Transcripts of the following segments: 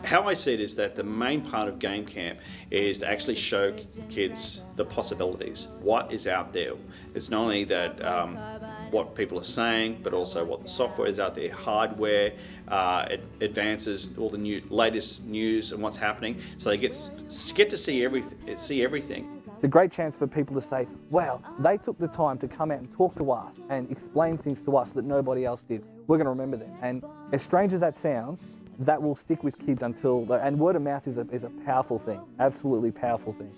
How I see it is that the main part of Game Camp is to actually show kids the possibilities, what is out there. It's not only that what people are saying, but also what the software is out there, hardware, advances, all the latest news and what's happening. So they get to see everything. It's a great chance for people to say, wow, they took the time to come out and talk to us and explain things to us that nobody else did. We're going to remember them. And as strange as that sounds, that will stick with kids and word of mouth is a powerful thing, absolutely powerful thing.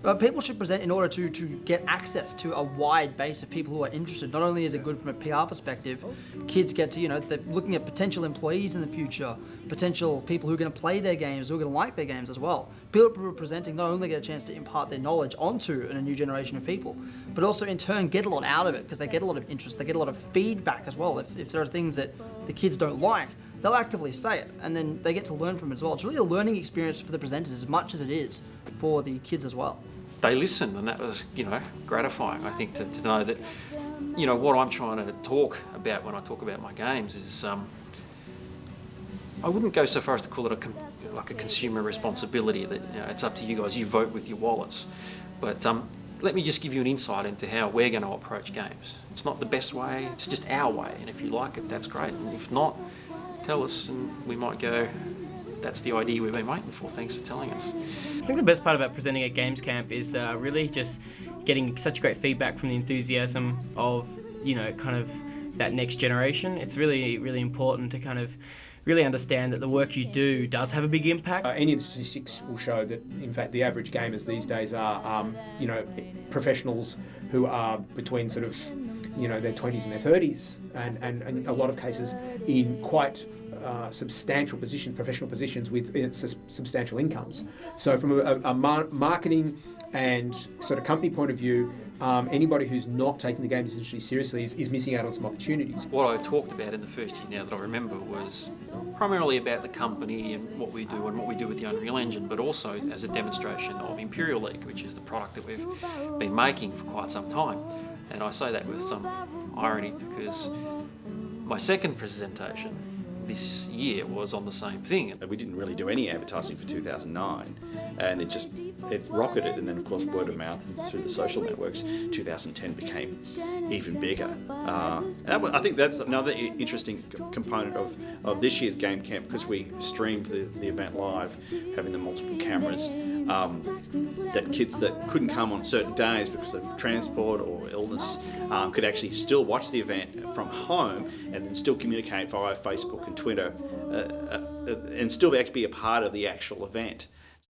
But people should present in order to get access to a wide base of people who are interested. Not only is it good from a PR perspective, kids get to, they're looking at potential employees in the future, potential people who are going to play their games, who are going to like their games as well. People who are presenting not only get a chance to impart their knowledge onto a new generation of people, but also in turn get a lot out of it because they get a lot of interest, they get a lot of feedback as well. If there are things that the kids don't like, they'll actively say it, and then they get to learn from it as well. It's really a learning experience for the presenters as much as it is for the kids as well. They listened, and that was, gratifying, I think, to know that, what I'm trying to talk about when I talk about my games is, I wouldn't go so far as to call it like a consumer responsibility that, it's up to you guys, you vote with your wallets. But let me just give you an insight into how we're going to approach games. It's not the best way, it's just our way, and if you like it, that's great, and if not, tell us and we might go, that's the idea we've been waiting for, thanks for telling us. I think the best part about presenting at Games Camp is really just getting such great feedback from the enthusiasm of, kind of that next generation. It's really, really important to kind of really understand that the work you do does have a big impact. Any of the statistics will show that, in fact, the average gamers these days are, professionals who are between sort of, their 20s and their 30s, and in a lot of cases in quite substantial positions, professional positions with substantial incomes. So from a marketing and sort of company point of view, anybody who's not taking the games industry seriously is missing out on some opportunities. What I talked about in the first year now that I remember was primarily about the company and what we do and what we do with the Unreal Engine, but also as a demonstration of Imperial League, which is the product that we've been making for quite some time. And I say that with some irony because my second presentation this year was on the same thing. We didn't really do any advertising for 2009, and it rocketed, and then of course word of mouth and through the social networks, 2010 became even bigger. I think that's another interesting component of this year's Game Camp, because we streamed the event live, having the multiple cameras, that kids that couldn't come on certain days because of transport or illness could actually still watch the event from home and then still communicate via Facebook and Twitter and still actually be a part of the actual event.